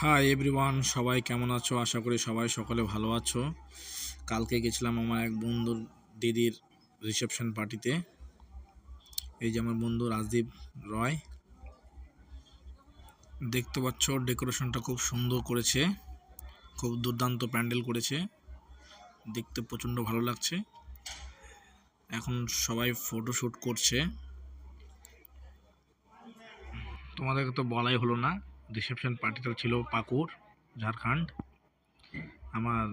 Hi everyone, সবাই কেমন আছো? আশা করি সবাই সকলে ভালো আছো। কালকে গেছিলাম আমার এক বন্ধুর দিদির রিসেপশন পার্টিতে। এই যে আমার বন্ধু রাজদীপ রয়, দেখতে পাচ্ছ ডেকোরেশনটা খুব সুন্দর করেছে, খুব দুর্দান্ত প্যান্ডেল করেছে, দেখতে প্রচণ্ড ভালো লাগছে। এখন সবাই ফটোশ্যুট করছে। তোমাদেরকে তো বলাই হলো না, রিসেপশন পার্টিটা ছিল পাকুড়, ঝাড়খণ্ড, আমার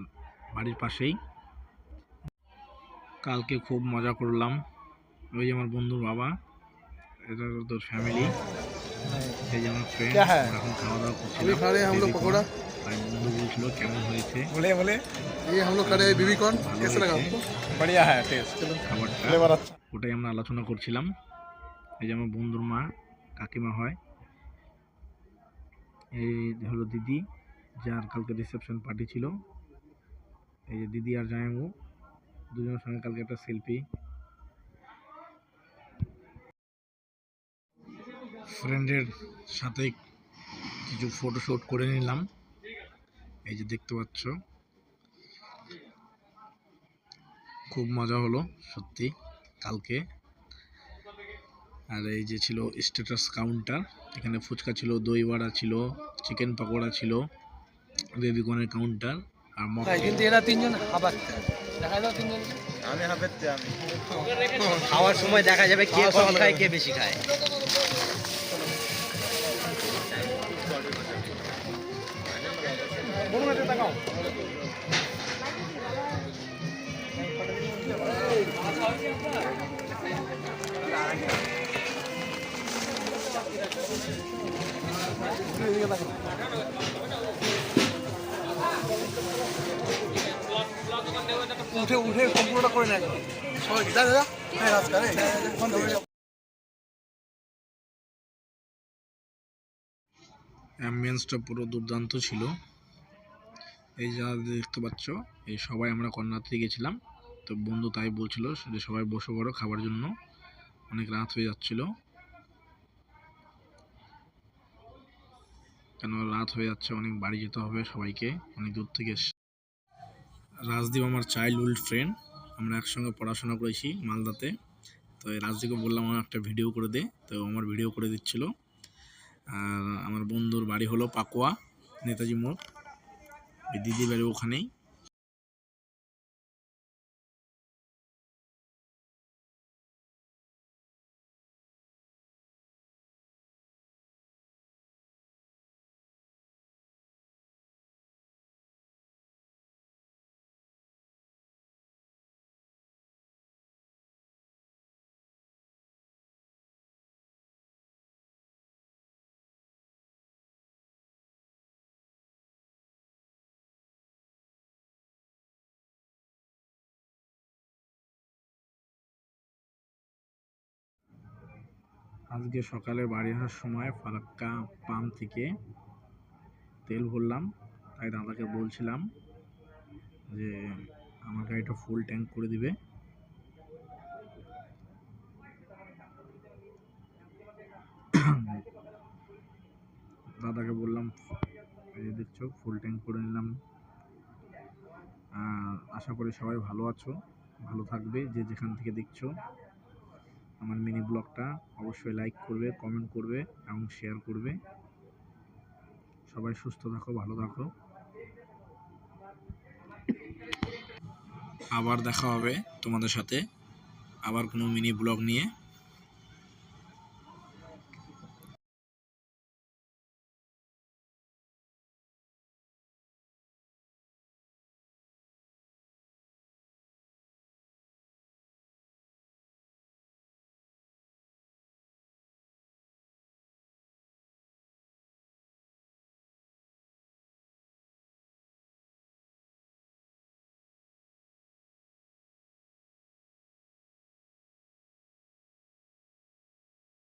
বাড়ির পাশেই। কালকে খুব মজা করলাম। ওই যে আমার বন্ধুর বাবা, এটা তোর ফ্যামিলি, এই যে আমার ফ্রেন্ড। এখন খাওয়া দাওয়া করছিলাম। তাই বন্ধু বলছিল কেমন হয়েছে, খাবারটা, ওটাই আমরা আলোচনা করছিলাম। এই যে আমার বন্ধুর মা, কাকিমা হয়, এই হলো দিদি, যার কালকে রিসেপশন পার্টি ছিল। এই যে দিদি আর জামাইবাবু দুজনের সঙ্গে কালকে একটা সেলফি। ফ্রেন্ডের সাথে কিছু ফটোশ্যুট করে নিলাম। এই যে দেখতে পাচ্ছ, খুব মজা হলো সত্যি কালকে। আর এই যে ছিল স্ট্যাটাস কাউন্টার, এখানে ফুচকা ছিল, দই বড়া ছিল, চিকেন পকোড়া ছিল, বেবিকর্নের কাউন্টার আর কিন্তু এরা তিনজন হাঁপাচ্ছে। দেখা যাও তিনজন আমি হাঁপাচ্ছি। আমি খাওয়ার সময় দেখা যাবে কে কম খায় কে বেশি খায়। উঠে উঠে সম্পূর্ণটা করে নেয় সবাই। দাদা হ্যাঁ রাজকার অ্যাম্বিয়েন্সটা পুরো দুর্দান্ত ছিল। এই যা দেখতে পাচ্ছ, এই সবাই আমরা কর্ণাতে গেছিলাম। তো বন্ধু তাই বলছিল যে সবাই বসে পড়ো খাবার জন্য, অনেক রাত হয়ে যাচ্ছিল, কেন রাত হয়ে যাচ্ছে, অনেক বাড়ি যেতে হবে সবাইকে, অনেক দূর থেকে এসে। রাজদীপ আমার চাইল্ডহুড ফ্রেন্ড, আমরা একসঙ্গে পড়াশোনা করেছি মালদাতে। তো রাজদীপকে বললাম আমার একটা ভিডিও করে দে, তো আমার ভিডিও করে দিচ্ছিল। আর আমার বন্ধুর বাড়ি হলো পাকুয়া, নেতাজি মোড়, দিদি বাড়ি ওখানেই। আজকে সকালে বাড়ি আসার সময় ফারাক্কা পাম্প থেকে তেল ভরলাম, তাই দাদাকে বলছিলাম যে আমার গাড়িটা ফুল ট্যাঙ্ক করে দিবে। দাদাকে বললাম, এই যে দেখছো ফুল ট্যাঙ্ক করে নিলাম। আশা করি সবাই ভালো আছো, ভালো থাকবে। যে যেখান থেকে দেখছো আমার মিনি ব্লগটা, অবশ্যই লাইক করবে, কমেন্ট করবে এবং শেয়ার করবে। সবাই সুস্থ থাকো, ভালো থাকো। আবার দেখা হবে তোমাদের সাথে আবার কোনো মিনি ব্লগ নিয়ে।